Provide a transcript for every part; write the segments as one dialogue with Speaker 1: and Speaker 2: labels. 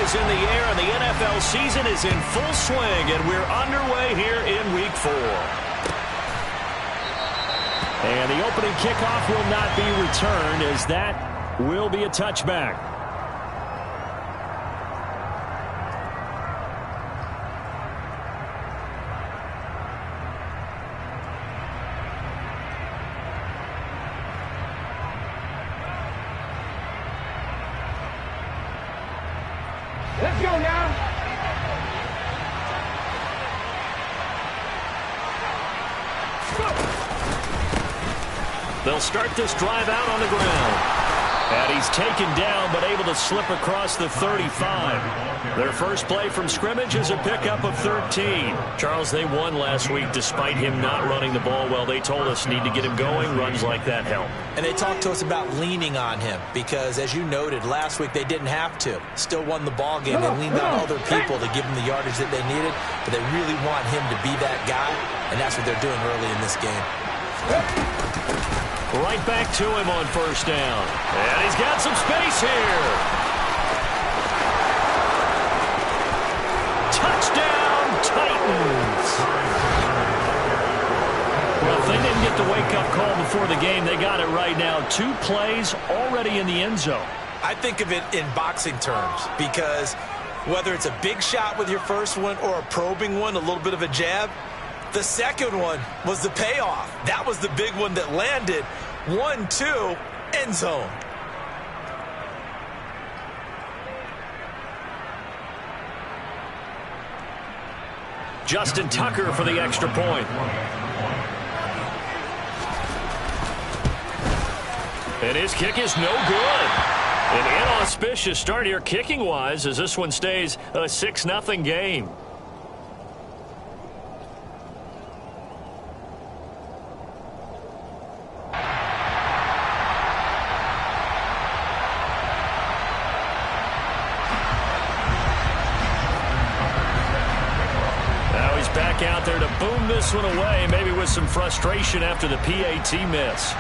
Speaker 1: is in the air, and the NFL season is in full swing, and we're underway here in Week 4. And the opening kickoff will not be returned, as that will be a touchback.
Speaker 2: Let's go now.
Speaker 1: They'll start this drive out on the ground. And he's taken down, but able to slip across the 35. Their first play from scrimmage is a pickup of 13. Charles, they won last week despite him not running the ball well. They told us need to get him going. Runs like that help.
Speaker 3: And they talked to us about leaning on him because, as you noted, last week they didn't have to. Still won the ball game. They leaned on other people to give them the yardage that they needed, but they really want him to be that guy, and that's what they're doing early in this game.
Speaker 1: Right back to him on first down. And he's got some space here. Touchdown, Titans. Well, if they didn't get the wake-up call before the game, they got it right now. 2 plays already in the end zone.
Speaker 3: I think of it in boxing terms because whether it's a big shot with your first one or a probing one, a little bit of a jab, the second one was the payoff. That was the big one that landed. 1-2, end zone.
Speaker 1: Justin Tucker for the extra point. And his kick is no good. An inauspicious start here kicking-wise as this one stays a 6-0 game. Back out there to boom this one away, maybe with some frustration after the PAT miss.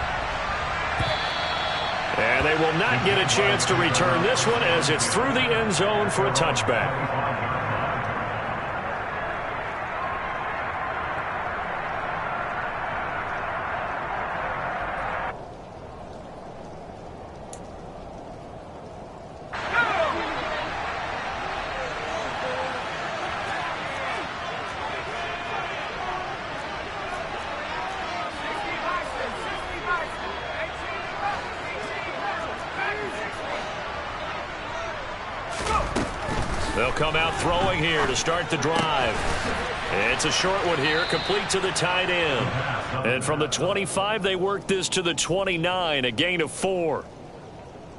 Speaker 1: And they will not get a chance to return this one as it's through the end zone for a touchback. They'll come out throwing here to start the drive. It's a short one here, complete to the tight end. And from the 25, they work this to the 29, a gain of 4.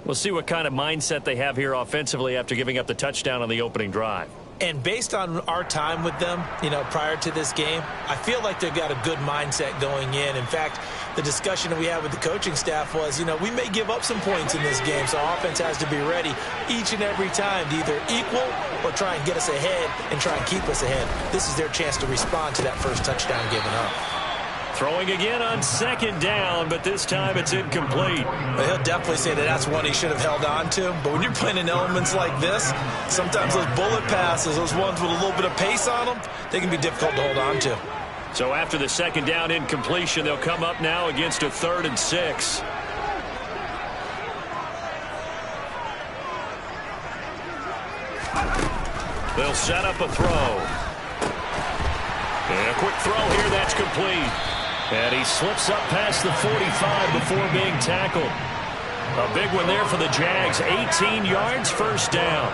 Speaker 1: We'll see what kind of mindset they have here offensively after giving up the touchdown on the opening drive.
Speaker 3: And based on our time with them, prior to this game, I feel like they've got a good mindset going in. In fact, the discussion that we had with the coaching staff was, we may give up some points in this game, so offense has to be ready each and every time to either equal or try and get us ahead and try and keep us ahead. This is their chance to respond to that first touchdown given up.
Speaker 1: Throwing again on second down, but this time it's incomplete.
Speaker 3: Well, he'll definitely say that that's one he should have held on to. But when you're playing in elements like this, sometimes those bullet passes, those ones with a little bit of pace on them, they can be difficult to hold on to.
Speaker 1: So after the second down incompletion, they'll come up now against a 3rd and 6. They'll set up a throw. And a quick throw here, that's complete. And he slips up past the 45 before being tackled. A big one there for the Jags. 18 yards, first down.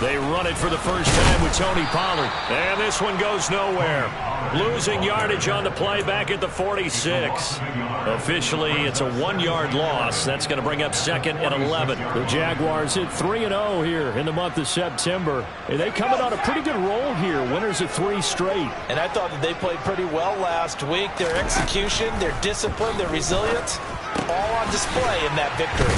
Speaker 1: They run it for the first time with Tony Pollard. And this one goes nowhere. Losing yardage on the play back at the 46. Officially, it's a 1-yard loss. That's going to bring up 2nd and 11. The Jaguars hit 3-0 here in the month of September. And they coming on a pretty good roll here. Winners of 3 straight.
Speaker 3: And I thought that they played pretty well last week. Their execution, their discipline, their resilience, all on display in that victory.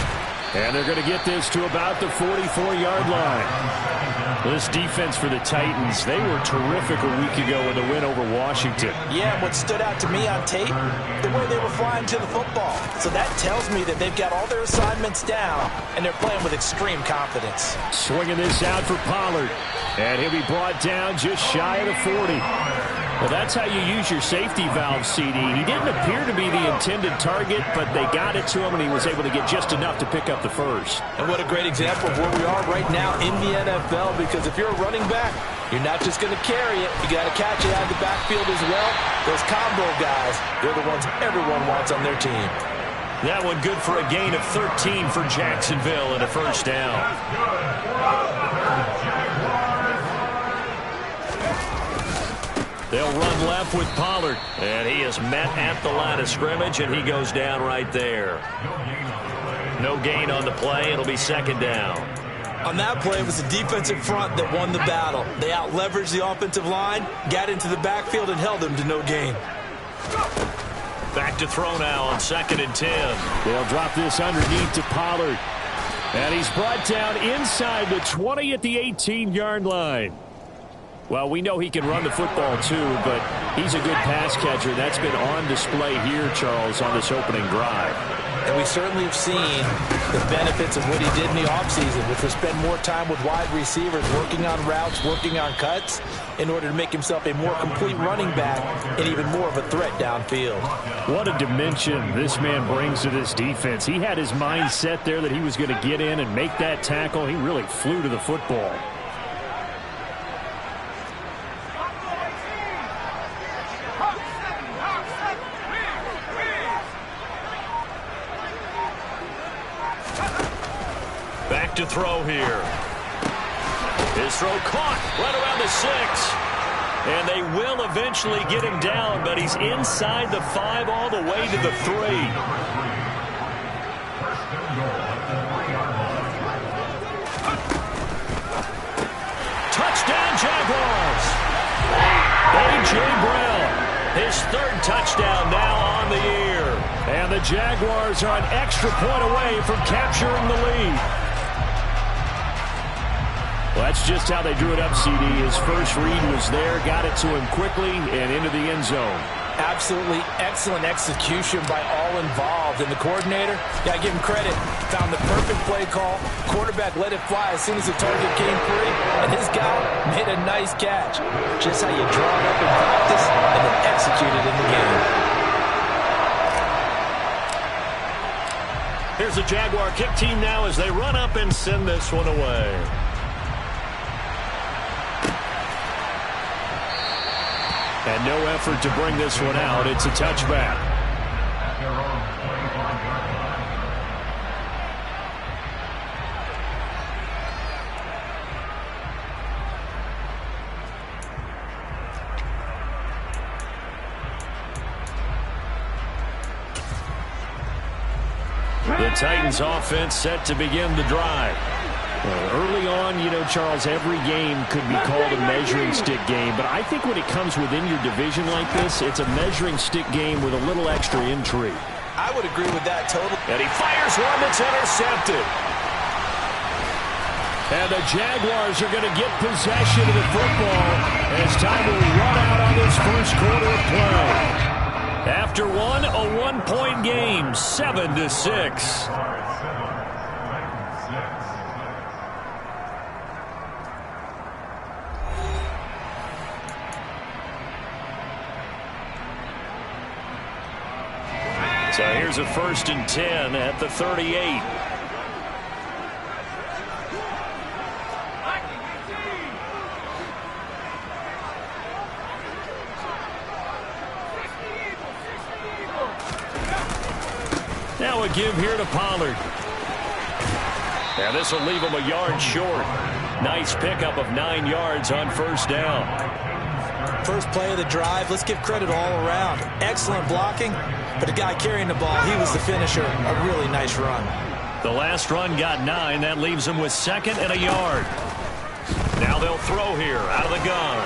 Speaker 1: And they're going to get this to about the 44-yard line. This defense for the Titans, they were terrific a week ago in the win over Washington.
Speaker 3: Yeah, and what stood out to me on tape, the way they were flying to the football. So that tells me that they've got all their assignments down, and they're playing with extreme confidence.
Speaker 1: Swinging this out for Pollard. And he'll be brought down just shy of the 40. Well, that's how you use your safety valve, CD. He didn't appear to be the intended target, but they got it to him, and he was able to get just enough to pick up the first.
Speaker 3: And what a great example of where we are right now in the NFL, because if you're a running back, you're not just going to carry it. You got to catch it out of the backfield as well. Those combo guys, they're the ones everyone wants on their team.
Speaker 1: That one good for a gain of 13 for Jacksonville and a first down. They'll run left with Pollard. And he is met at the line of scrimmage, and he goes down right there. No gain on the play. It'll be second down.
Speaker 3: On that play, it was the defensive front that won the battle. They out-leveraged the offensive line, got into the backfield, and held them to no gain.
Speaker 1: Back to throw now on 2nd and 10. They'll drop this underneath to Pollard. And he's brought down inside the 20 at the 18-yard line. Well, we know he can run the football too, but he's a good pass catcher. That's been on display here, Charles, on this opening drive.
Speaker 3: And we certainly have seen the benefits of what he did in the offseason, which was spend more time with wide receivers, working on routes, working on cuts, in order to make himself a more complete running back and even more of a threat downfield.
Speaker 1: What a dimension this man brings to this defense. He had his mind set there that he was going to get in and make that tackle. He really flew to the football. Back to throw here. His throw caught right around the 6. And they will eventually get him down, but he's inside the 5 all the way to the 3. Touchdown, Jaguars! A.J. Brown, his 3rd touchdown now on the year. And the Jaguars are an extra point away from capturing the lead. Well, that's just how they drew it up, CD. His first read was there, got it to him quickly, and into the end zone.
Speaker 3: Absolutely excellent execution by all involved. And the coordinator, got to give him credit, found the perfect play call. Quarterback let it fly as soon as the target came free, and this guy made a nice catch. Just how you draw it up in practice and then execute it in the game.
Speaker 1: Here's the Jaguar kick team now as they run up and send this one away. And no effort to bring this one out. It's a touchback. The Titans offense set to begin the drive. Early on, you know, Charles, every game could be called a measuring stick game, but I think when it comes within your division like this, it's a measuring stick game with a little extra intrigue.
Speaker 3: I would agree with that totally.
Speaker 1: And he fires one that's intercepted. And the Jaguars are going to get possession of the football as time will run out on this first quarter of play. After one, a one-point game, 7-6. So here's a 1st and 10 at the 38. Now a give here to Pollard. And this will leave him a yard short. Nice pickup of 9 yards on first down.
Speaker 3: First play of the drive, let's give credit all around. Excellent blocking, but the guy carrying the ball, he was the finisher. A really nice run.
Speaker 1: The last run got 9. That leaves him with 2nd and a yard. Now they'll throw here out of the gun.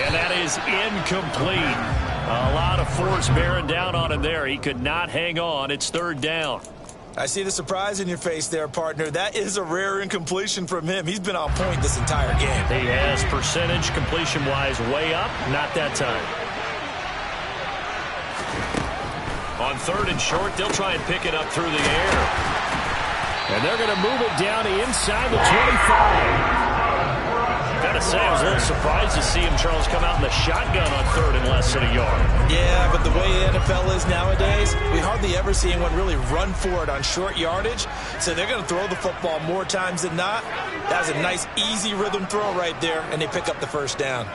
Speaker 1: And that is incomplete. A lot of force bearing down on him there. He could not hang on. It's 3rd down.
Speaker 3: I see the surprise in your face there, partner. That is a rare incompletion from him. He's been on point this entire game.
Speaker 1: He has percentage completion-wise way up. Not that time. On 3rd and short, they'll try and pick it up through the air. And they're going to move it down inside the 25. Gotta say, I was a little surprised to see him, Charles, come out in the shotgun on 3rd and less than a yard.
Speaker 3: Yeah, but the way the NFL is nowadays, we hardly ever see anyone really run for it on short yardage. So they're going to throw the football more times than not. That was a nice, easy rhythm throw right there, and they pick up the first down.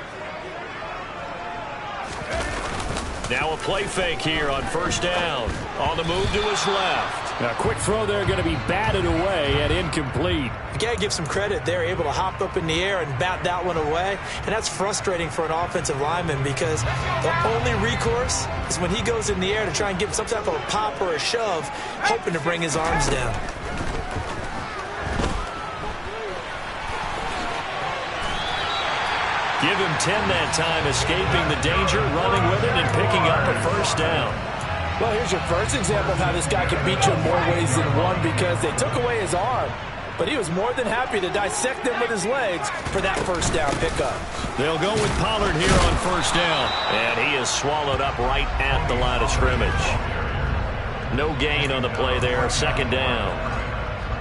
Speaker 1: Now a play fake here on 1st down. On the move to his left. Now, a quick throw there going to be batted away and incomplete.
Speaker 3: You got to give some credit. They're able to hop up in the air and bat that one away. And that's frustrating for an offensive lineman because the only recourse is when he goes in the air to try and give some type of a pop or a shove, hoping to bring his arms down.
Speaker 1: Give him 10 that time, escaping the danger, running with it, and picking up a 1st down.
Speaker 3: Well, here's your first example of how this guy can beat you in more ways than one because they took away his arm. But he was more than happy to dissect them with his legs for that 1st down pickup.
Speaker 1: They'll go with Pollard here on 1st down. And he is swallowed up right at the line of scrimmage. No gain on the play there, 2nd down.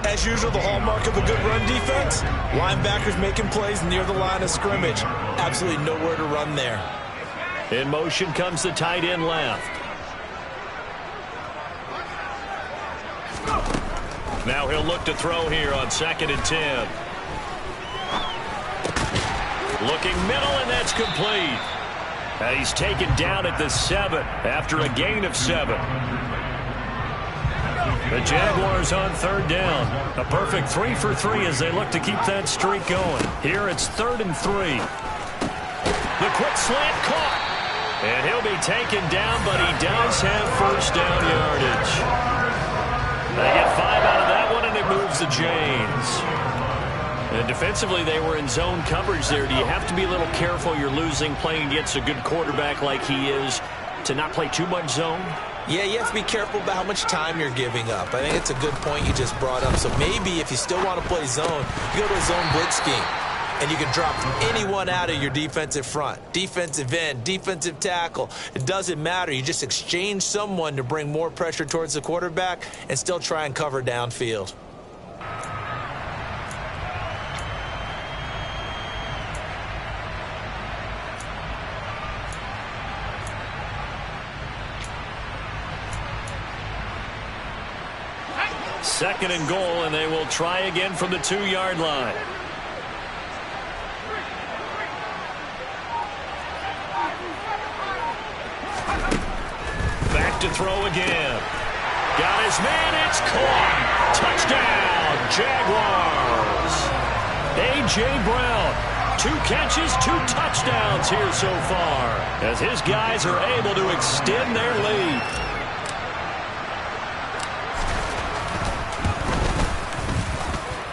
Speaker 3: As usual, the hallmark of a good run defense, linebackers making plays near the line of scrimmage. Absolutely nowhere to run there.
Speaker 1: In motion comes the tight end left. Now he'll look to throw here on 2nd and 10. Looking middle, and that's complete. And he's taken down at the 7 after a gain of 7. The Jaguars on 3rd down. A perfect 3 for 3 as they look to keep that streak going. Here it's 3rd and 3. The quick slant caught. And he'll be taken down, but he does have 1st down yardage. They get 5 out of that one, and it moves the chains. And defensively, they were in zone coverage there. Do you have to be a little careful you're losing playing against a good quarterback like he is to not play too much zone?
Speaker 3: Yeah, you have to be careful about how much time you're giving up. I think it's a good point you just brought up. So maybe if you still want to play zone, you go to a zone blitz scheme. And you can drop anyone out of your defensive front. Defensive end, defensive tackle. It doesn't matter. You just exchange someone to bring more pressure towards the quarterback and still try and cover downfield.
Speaker 1: Second and goal, and they will try again from the 2-yard line. Back to throw again. Got his man, it's caught. Touchdown, Jaguars. A.J. Brown, 2 catches, 2 touchdowns here so far, as his guys are able to extend their lead.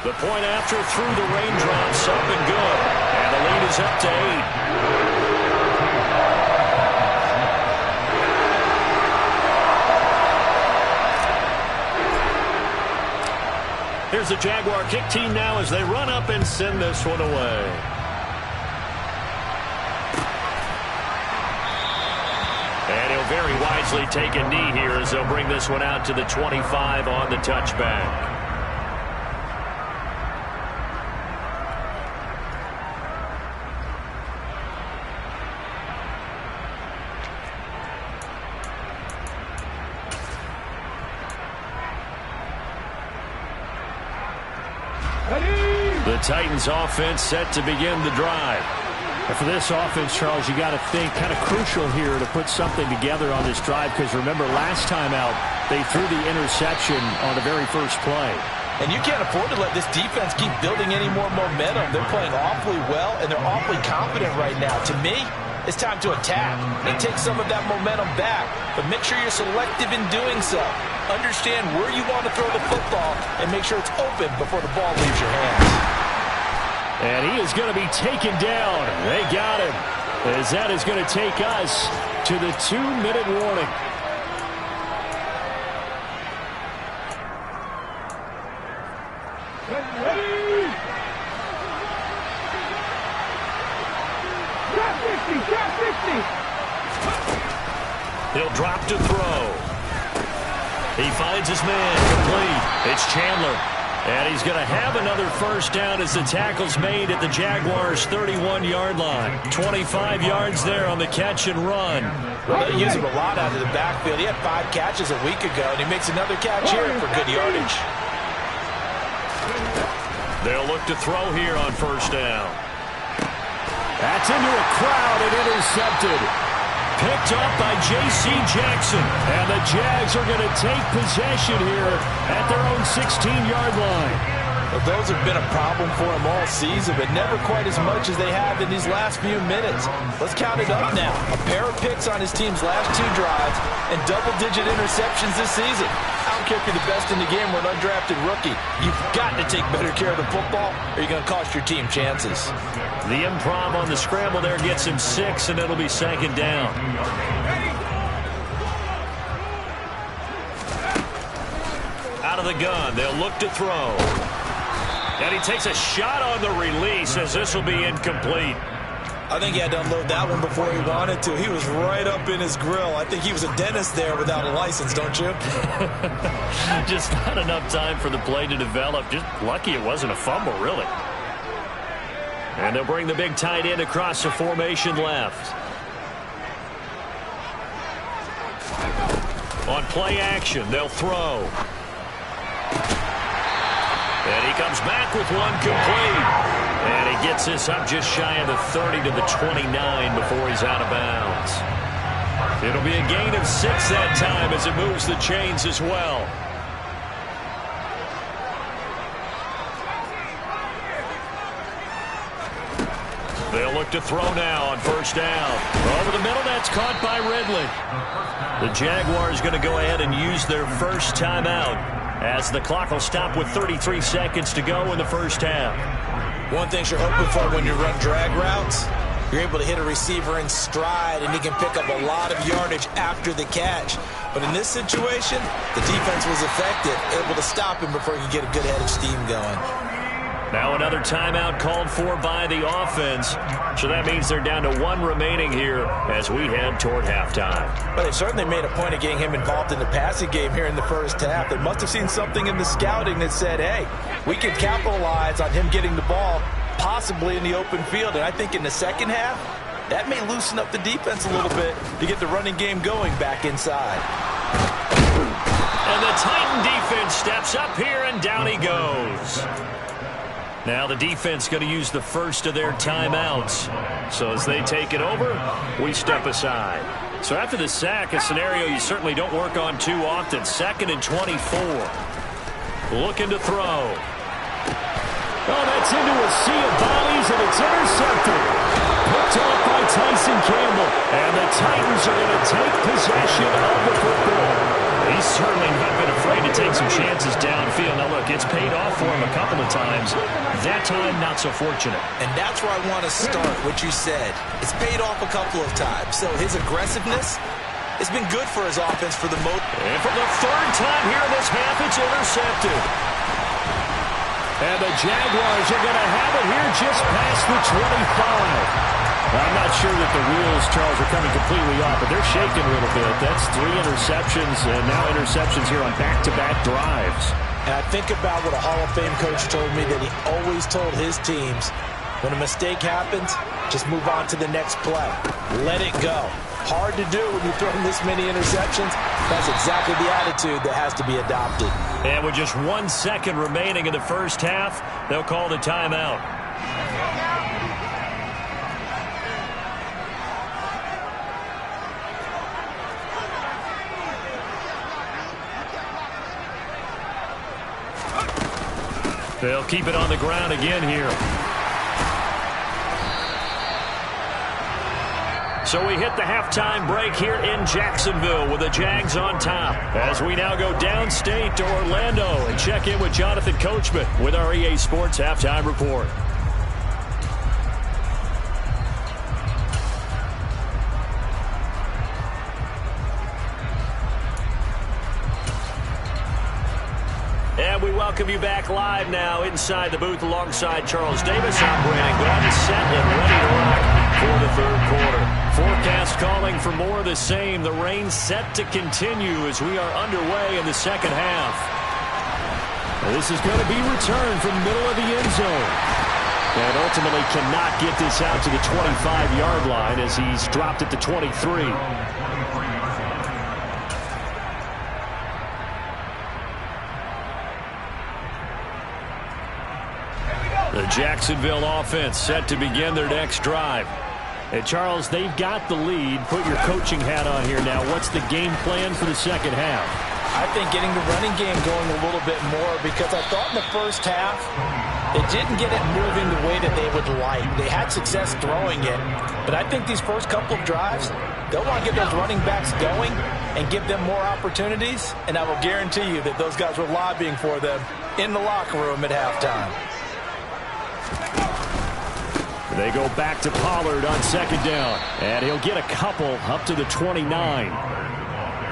Speaker 1: The point after through the raindrops, up and good. And the lead is up to 8. Here's the Jaguar kick team now as they run up and send this one away. And he'll very wisely take a knee here as they'll bring this one out to the 25 on the touchback. The Titans offense set to begin the drive.
Speaker 4: And for this offense, Charles, you got to think kind of crucial here to put something together on this drive because remember last time out they threw the interception on the very first play.
Speaker 3: And you can't afford to let this defense keep building any more momentum. They're playing awfully well, and they're awfully confident right now. To me, it's time to attack and take some of that momentum back. But make sure you're selective in doing so. Understand where you want to throw the football and make sure it's open before the ball leaves your hands.
Speaker 1: And he is going to be taken down. They got him. As that is going to take us to the 2-minute warning. He'll drop to throw. He finds his man complete. It's Chandler. And he's going to have another first down as the tackle's made at the Jaguars' 31-yard line. 25 yards there on the catch and run.
Speaker 3: Well, they use him a lot out of the backfield. He had 5 catches a week ago, and he makes another catch here for good yardage.
Speaker 1: They'll look to throw here on first down.
Speaker 4: That's into a crowd and intercepted.
Speaker 1: Picked up by J.C. Jackson.
Speaker 4: And the Jags are going to take possession here at their own 16-yard line.
Speaker 3: Well, those have been a problem for him all season, but never quite as much as they have in these last few minutes. Let's count it up now. A pair of picks on his team's last 2 drives and double-digit interceptions this season. I don't care if you're the best in the game or an undrafted rookie. You've got to take better care of the football or you're going to cost your team chances.
Speaker 1: The improv on the scramble there gets him 6, and it'll be second down. Out of the gun, they'll look to throw. And he takes a shot on the release as this will be incomplete.
Speaker 3: I think he had to unload that one before he wanted to. He was right up in his grill. I think he was a dentist there without a license, don't you?
Speaker 1: Just not enough time for the play to develop. Just lucky it wasn't a fumble, really. And they'll bring the big tight end across the formation left. On play action, they'll throw. And he comes back with one complete. And he gets this up just shy of the 30 to the 29 before he's out of bounds. It'll be a gain of 6 that time as it moves the chains as well. They'll look to throw now on first down. Over the middle, that's caught by Ridley. The Jaguars going to go ahead and use their first timeout as the clock will stop with 33 seconds to go in the first half.
Speaker 3: One thing you're hoping for when you run drag routes, you're able to hit a receiver in stride, and he can pick up a lot of yardage after the catch. But in this situation, the defense was effective, able to stop him before he could get a good head of steam going.
Speaker 1: Now another timeout called for by the offense. So that means they're down to 1 remaining here as we head toward halftime.
Speaker 3: But they certainly made a point of getting him involved in the passing game here in the first half. They must have seen something in the scouting that said, hey, we can capitalize on him getting the ball possibly in the open field. And I think in the second half, that may loosen up the defense a little bit to get the running game going back inside.
Speaker 1: And the Titan defense steps up here, and down he goes. Now the defense going to use the first of their timeouts. So as they take it over, we step aside. So after the sack, a scenario you certainly don't work on too often. 2nd and 24. Looking to throw.
Speaker 4: Oh, that's into a sea of bodies, and it's intercepted. Picked off by Tyson Campbell. And the Titans are going to take possession of the football.
Speaker 1: He's certainly not been afraid to take some chances downfield. Now, look, it's paid off for him a couple of times. That time, not so fortunate.
Speaker 3: And that's where I want to start, what you said. It's paid off a couple of times. So his aggressiveness has been good for his offense for the most.
Speaker 1: And for the 3rd time here in this half, it's intercepted.
Speaker 4: And the Jaguars are going to have it here just past the 25. I'm not sure that the wheels, Charles, are coming completely off, but they're shaking a little bit. That's 3 interceptions, and now interceptions here on back-to-back drives.
Speaker 3: And I think about what a Hall of Fame coach told me that he always told his teams, when a mistake happens, just move on to the next play. Let it go. Hard to do when you're throwing this many interceptions. That's exactly the attitude that has to be adopted.
Speaker 1: And with just 1 second remaining in the first half, they'll call the timeout. They'll keep it on the ground again here. So we hit the halftime break here in Jacksonville with the Jags on top. As we now go downstate to Orlando and check in with Jonathan Coachman with our EA Sports Halftime Report. And we welcome you back live now inside the booth alongside Charles Davis. I'm Brandon Gotw, set and ready to rock for the third quarter. Forecast calling for more of the same. The rain set to continue as we are underway in the second half.
Speaker 4: This is going to be returned from the middle of the end zone. And ultimately cannot get this out to the 25-yard line as he's dropped it to 23.
Speaker 1: The Jacksonville offense set to begin their next drive.
Speaker 4: And Charles, they've got the lead. Put your coaching hat on here now. What's the game plan for the second half?
Speaker 3: I think getting the running game going a little bit more, because I thought in the first half they didn't get it moving the way that they would like. They had success throwing it, but I think these first couple of drives, they'll want to get those running backs going and give them more opportunities, and I will guarantee you that those guys were lobbying for them in the locker room at halftime.
Speaker 4: They go back to Pollard on second down, and he'll get a couple up to the 29.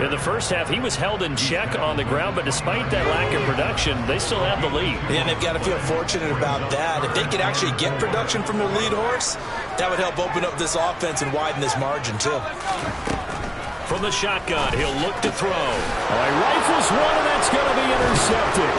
Speaker 1: In the first half, he was held in check on the ground, but despite that lack of production, they still have the lead.
Speaker 3: And they've got to feel fortunate about that. If they could actually get production from their lead horse, that would help open up this offense and widen this margin, too.
Speaker 1: From the shotgun, he'll look to throw.
Speaker 4: Oh, he rifles one, and that's going to be intercepted.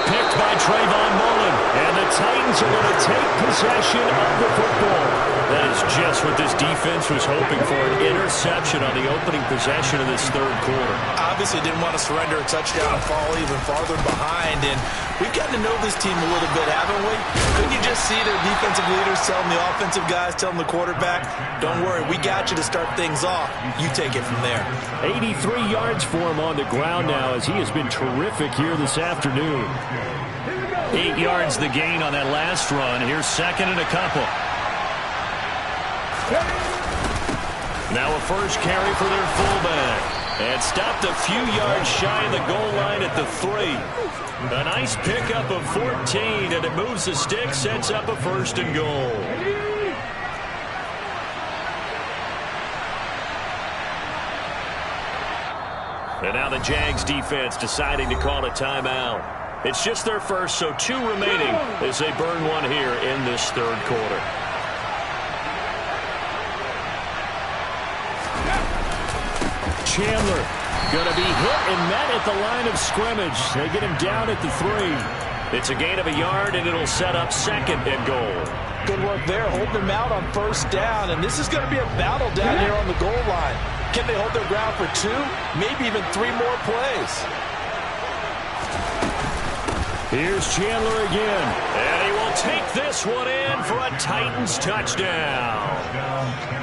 Speaker 1: Picked by Trayvon Mullen, and the Titans are going to take possession of the football. That is just what this defense was hoping for, an interception on the opening possession of this third quarter.
Speaker 3: Obviously didn't want to surrender a touchdown and fall even farther behind, and we've gotten to know this team a little bit, haven't we? Couldn't you just see their defensive leaders telling the offensive guys, telling the quarterback, don't worry, we got you to start things off. You take it from there.
Speaker 4: 83 yards for him on the ground now as he has been terrific here this afternoon.
Speaker 1: 8 yards the gain on that last run. Here's second and a couple. Now a first carry for their fullback. And stopped a few yards shy of the goal line at the 3. A nice pickup of 14, and it moves the stick, sets up a first and goal. And now the Jags defense deciding to call a timeout. It's just their first, so 2 remaining as they burn one here in this third quarter.
Speaker 4: Chandler going to be hit and met at the line of scrimmage. They get him down at the 3.
Speaker 1: It's a gain of a yard, and it'll set up second and goal.
Speaker 3: Good work there, holding him out on first down, and this is going to be a battle down here on the goal line. Can they hold their ground for 2, maybe even 3 more plays?
Speaker 4: Here's Chandler again.
Speaker 1: And he will take this one in for a Titans touchdown.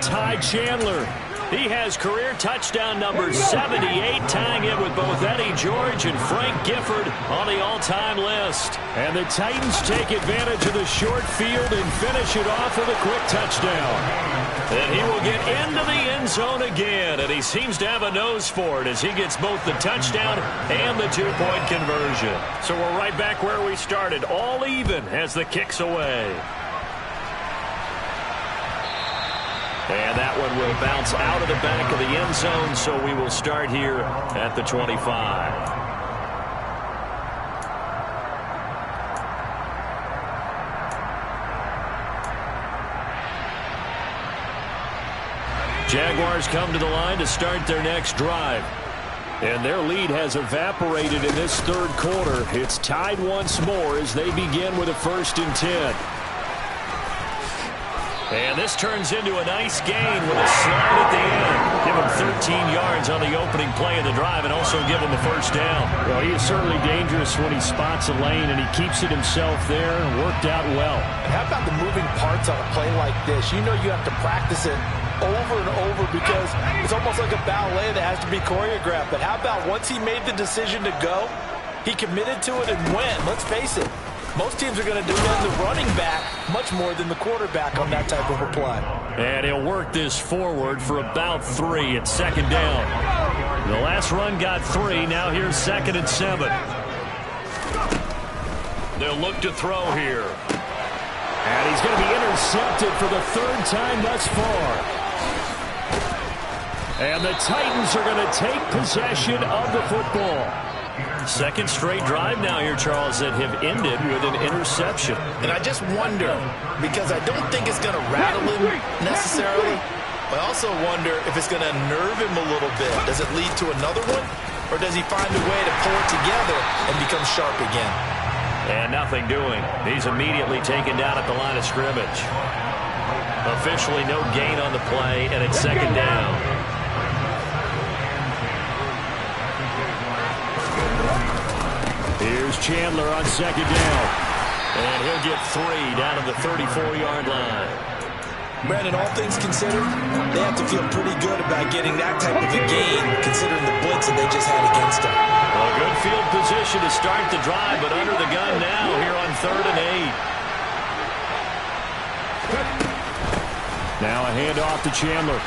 Speaker 4: Ty Chandler.
Speaker 1: He has career touchdown number 78, tying it with both Eddie George and Frank Gifford on the all-time list.
Speaker 4: And the Titans take advantage of the short field and finish it off with a quick touchdown.
Speaker 1: And he will get into the end zone again, and he seems to have a nose for it as he gets both the touchdown and the 2-point conversion. So we're right back where we started, all even as the kick's away. And that one will bounce out of the back of the end zone, so we will start here at the 25. Jaguars come to the line to start their next drive.
Speaker 4: And their lead has evaporated in this third quarter. It's tied once more as they begin with a 1st and 10.
Speaker 1: And this turns into a nice gain with a slide at the end. Give him 13 yards on the opening play of the drive and also give him the first down.
Speaker 4: Well, he is certainly dangerous when he spots a lane, and he keeps it himself there and worked out well.
Speaker 3: And how about the moving parts on a play like this? You know you have to practice it over and over because it's almost like a ballet that has to be choreographed. But how about once he made the decision to go, he committed to it and went. Let's face it. Most teams are going to defend the running back much more than the quarterback on that type of a play.
Speaker 1: And he'll work this forward for about 3 at second down. The last run got 3. Now here's 2nd and 7. They'll look to throw here.
Speaker 4: And he's going to be intercepted for the 3rd time thus far. And the Titans are going to take possession of the football.
Speaker 1: Second straight drive now here, Charles, that have ended with an interception.
Speaker 3: And I just wonder, because I don't think it's going to rattle him necessarily, but I also wonder if it's going to unnerve him a little bit. Does it lead to another one? Or does he find a way to pull it together and become sharp again?
Speaker 1: And nothing doing. He's immediately taken down at the line of scrimmage. Officially no gain on the play, and it's second down.
Speaker 4: Here's Chandler on second down.
Speaker 1: And he'll get 3 down to the 34-yard line.
Speaker 3: Brandon, all things considered, they have to feel pretty good about getting that type of a gain, considering the blitz that they just had against them.
Speaker 1: A good field position to start the drive, but under the gun now here on 3rd and 8.
Speaker 4: Now a handoff to Chandler.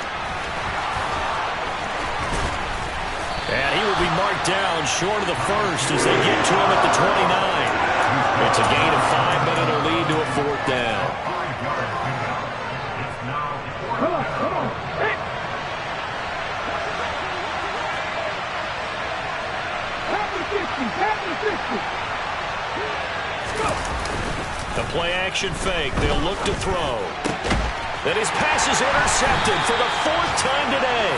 Speaker 1: And he will be marked down short of the first as they get to him at the 29. It's a gain of 5, but it'll lead to a 4th down.
Speaker 2: Come on. Hey. Tap the 50.
Speaker 1: The play action fake. They'll look to throw. And his pass is intercepted for the 4th time today.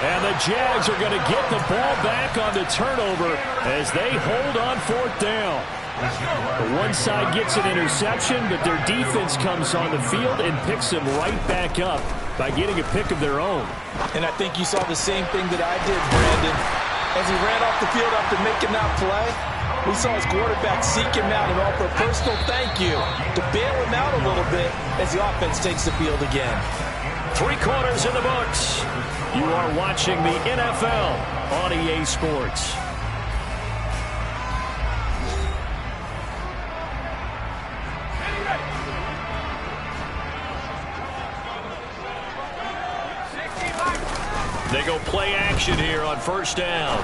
Speaker 4: And the Jags are going to get the ball back on the turnover as they hold on 4th down. The one side gets an interception, but their defense comes on the field and picks them right back up by getting a pick of their own.
Speaker 3: And I think you saw the same thing that I did, Brandon. As he ran off the field after making that play, we saw his quarterback seek him out and offer a personal thank you to bail him out a little bit as the offense takes the field again.
Speaker 1: 3 quarters in the books. You are watching the NFL on EA Sports. They go play action here on 1st down.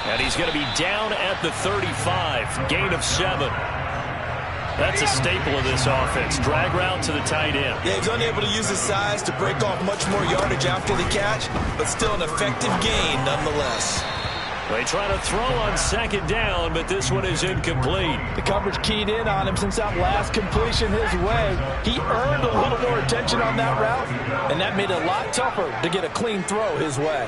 Speaker 1: And he's going to be down at the 35. Gain of 7. That's a staple of this offense. Drag route to the tight end.
Speaker 3: Yeah, he's unable to use his size to break off much more yardage after the catch, but still an effective gain nonetheless.
Speaker 1: They try to throw on 2nd down, but this one is incomplete.
Speaker 3: The coverage keyed in on him since that last completion his way. He earned a little more attention on that route, and that made it a lot tougher to get a clean throw his way.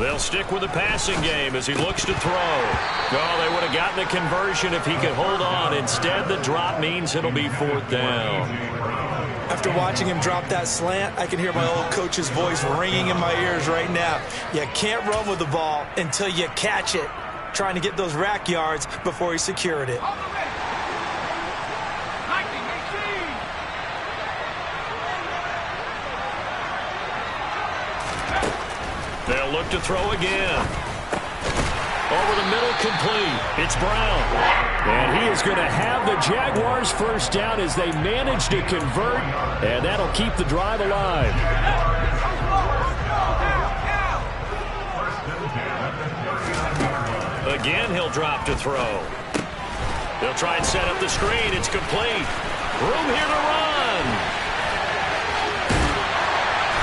Speaker 1: They'll stick with the passing game as he looks to throw. Oh, they would have gotten a conversion if he could hold on. Instead, the drop means it'll be 4th down.
Speaker 3: After watching him drop that slant, I can hear my old coach's voice ringing in my ears right now. You can't run with the ball until you catch it. Trying to get those rack yards before he secured it.
Speaker 1: They'll look to throw again. Over the middle, complete. It's Brown.
Speaker 4: And he is going to have the Jaguars 1st down as they manage to convert, and that'll keep the drive alive.
Speaker 1: Again, he'll drop to throw. They'll try and set up the screen. It's complete. Room here to run.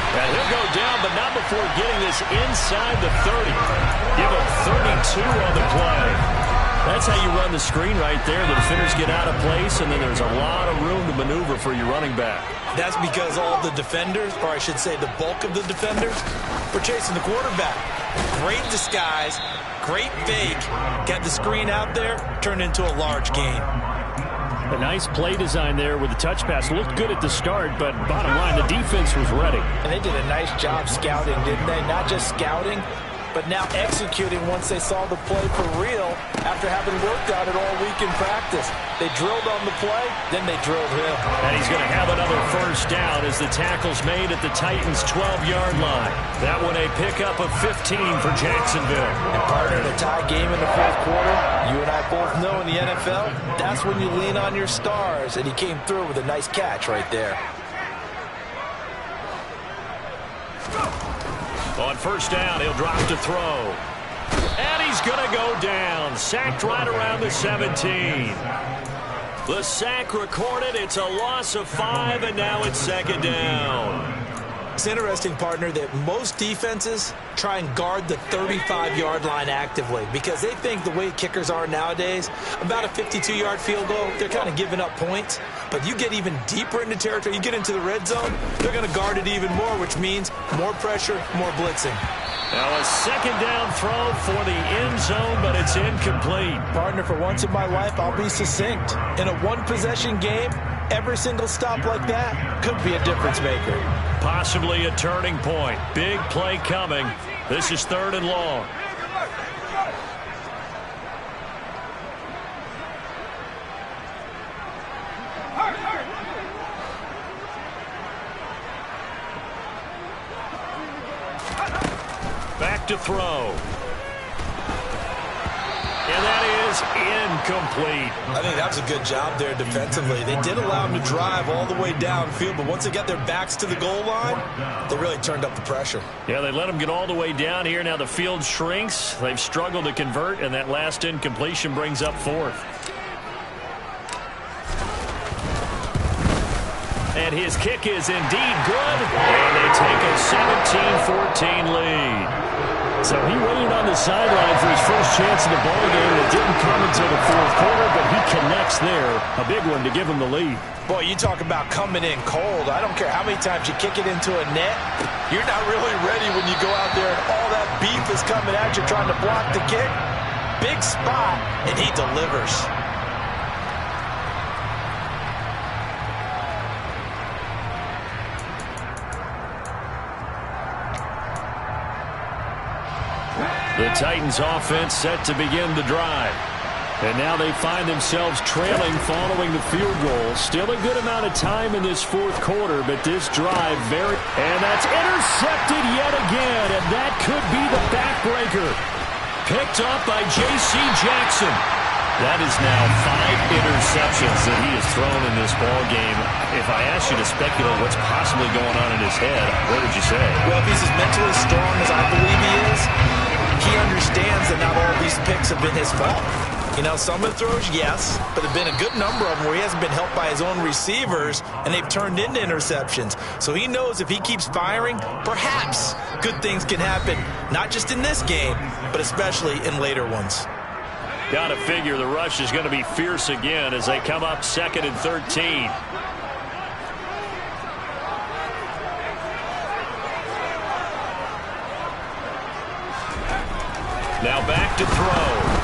Speaker 1: And he'll go down, but not before getting this inside the 30. Give him 32 on the play. That's how you run the screen right there. The defenders get out of place, and then there's a lot of room to maneuver for your running back.
Speaker 3: That's because all the defenders, or I should say the bulk of the defenders, were chasing the quarterback. Great disguise, great fake. Got the screen out there, turned into a large gain.
Speaker 4: A nice play design there with the touch pass. Looked good at the start, but bottom line, the defense was ready.
Speaker 3: And they did a nice job scouting, didn't they? Not just scouting, but now executing once they saw the play for real after having worked on it all week in practice. They drilled on the play, then they drilled him.
Speaker 1: And he's going to have another 1st down as the tackle's made at the Titans' 12-yard line. That one a pickup of 15 for Jacksonville.
Speaker 3: And partner, in a tie game in the 4th quarter, you and I both know in the NFL, that's when you lean on your stars, and he came through with a nice catch right there.
Speaker 1: On 1st down, he'll drop to throw. And he's going to go down. Sacked right around the 17. The sack recorded. It's a loss of 5, and now it's 2nd down.
Speaker 3: It's interesting, partner, that most defenses try and guard the 35-yard line actively because they think the way kickers are nowadays, about a 52-yard field goal, they're kind of giving up points. But you get even deeper into territory, you get into the red zone, they're going to guard it even more, which means more pressure, more blitzing.
Speaker 1: Now a second down throw for the end zone, but it's incomplete.
Speaker 3: Partner, for once in my life, I'll be succinct. In a one-possession game, every single stop like that could be a difference maker.
Speaker 1: Possibly a turning point. Big play coming. This is 3rd and long. Back to throw. And that is incomplete.
Speaker 3: I think that was a good job there defensively. They did allow him to drive all the way downfield, but once they got their backs to the goal line, they really turned up the pressure.
Speaker 1: Yeah, they let him get all the way down here. Now the field shrinks. They've struggled to convert, and that last incompletion brings up 4th. And his kick is indeed good, and they take a 17-14 lead.
Speaker 4: So he waited on the sideline for his first chance in the ballgame. It didn't come until the 4th quarter, but he connects there. A big one to give him the lead.
Speaker 3: Boy, you talk about coming in cold. I don't care how many times you kick it into a net. You're not really ready when you go out there and all that beef is coming at you trying to block the kick. Big spot, and he delivers.
Speaker 1: The Titans offense set to begin the drive. And now they find themselves trailing following the field goal. Still a good amount of time in this 4th quarter, but this drive And that's intercepted yet again, and that could be the backbreaker. Picked up by J.C. Jackson. That is now 5 interceptions that he has thrown in this ball game. If I asked you to speculate what's possibly going on in his head, what would you say?
Speaker 3: Well, if he's as mentally strong as I believe he is, he understands that not all these picks have been his fault. You know, some of the throws, yes, but there have been a good number of them where he hasn't been helped by his own receivers, and they've turned into interceptions. So he knows if he keeps firing, perhaps good things can happen, not just in this game, but especially in later ones.
Speaker 1: Got to figure the rush is going to be fierce again as they come up 2nd and 13. Now back to throw.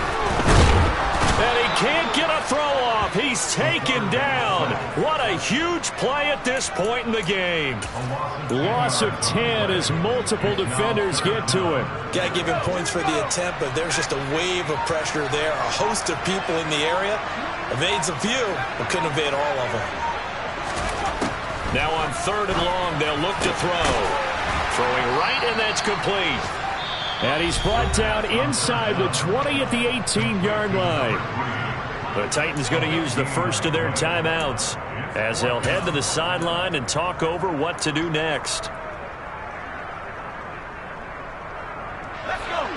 Speaker 1: And he can't get a throw off. He's taken down. What a huge play at this point in the game.
Speaker 4: Loss of 10 as multiple defenders get to him.
Speaker 3: Got to give him points for the attempt, but there's just a wave of pressure there. A host of people in the area. Evades a few, but couldn't evade all of them.
Speaker 1: Now on 3rd and long, they'll look to throw. Throwing right, and that's complete.
Speaker 4: And he's brought down inside the 20 at the 18-yard line.
Speaker 1: The Titans going to use the first of their timeouts as they'll head to the sideline and talk over what to do next.
Speaker 2: Let's go.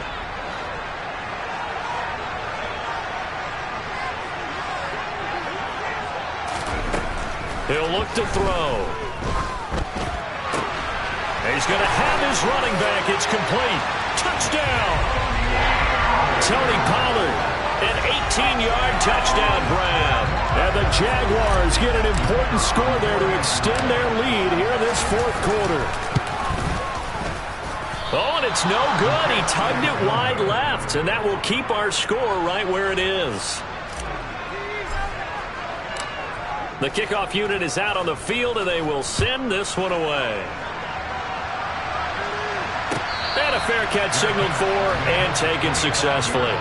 Speaker 1: He'll look to throw. He's going to have his running back. It's complete. Touchdown! Tony Pollard, an 18-yard touchdown grab.
Speaker 4: And the Jaguars get an important score there to extend their lead here in this 4th quarter.
Speaker 1: Oh, and it's no good. He tugged it wide left, and that will keep our score right where it is. The kickoff unit is out on the field, and they will send this one away. And a fair catch signaled for and taken successfully.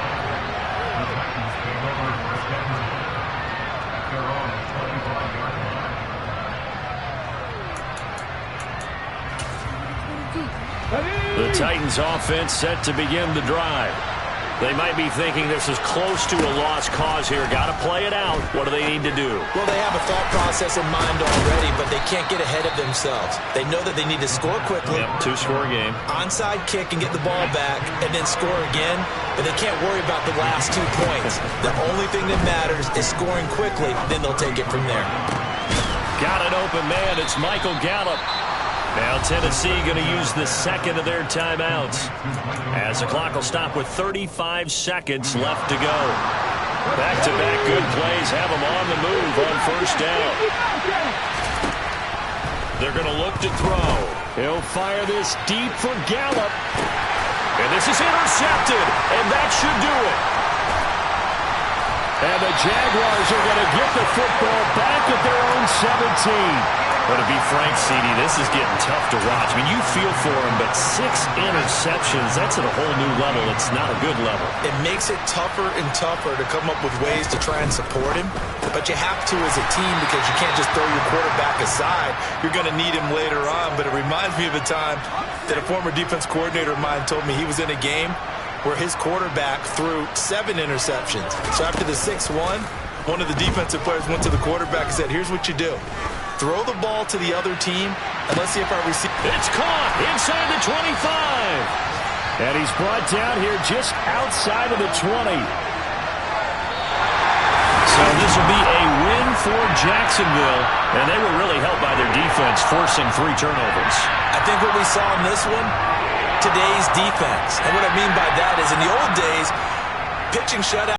Speaker 1: The Titans offense set to begin the drive. They might be thinking this is close to a lost cause here. Got to play it out. What do they need to do?
Speaker 3: Well, they have a thought process in mind already, but they can't get ahead of themselves. They know that they need to score quickly.
Speaker 1: Yep, 2-score game.
Speaker 3: Onside kick and get the ball back and then score again, but they can't worry about the last 2 points. The only thing that matters is scoring quickly, then they'll take it from there.
Speaker 1: Got an open man. It's Michael Gallup. Now Tennessee going to use the second of their timeouts as the clock will stop with 35 seconds left to go. Back-to-back good plays have them on the move on first down. They're going to look to throw.
Speaker 4: He'll fire this deep for Gallup.
Speaker 1: And this is intercepted, and that should do it.
Speaker 4: And the Jaguars are going to get the football back at their own 17.
Speaker 1: Well, to be frank, CD, this is getting tough to watch. I mean, you feel for him, but 6 interceptions, that's at a whole new level. It's not a good level.
Speaker 3: It makes it tougher and tougher to come up with ways to try and support him. But you have to as a team because you can't just throw your quarterback aside. You're going to need him later on. But it reminds me of a time that a former defense coordinator of mine told me he was in a game where his quarterback threw 7 interceptions. So after the 6-1, one of the defensive players went to the quarterback and said, here's what you do. Throw the ball to the other team, and let's see if our receiver...
Speaker 1: It's caught inside the 25.
Speaker 4: And he's brought down here just outside of the 20.
Speaker 1: So this will be a win for Jacksonville, and they were really helped by their defense, forcing 3 turnovers.
Speaker 3: I think what we saw in this one, today's defense. And what I mean by that is in the old days, pitching shutout.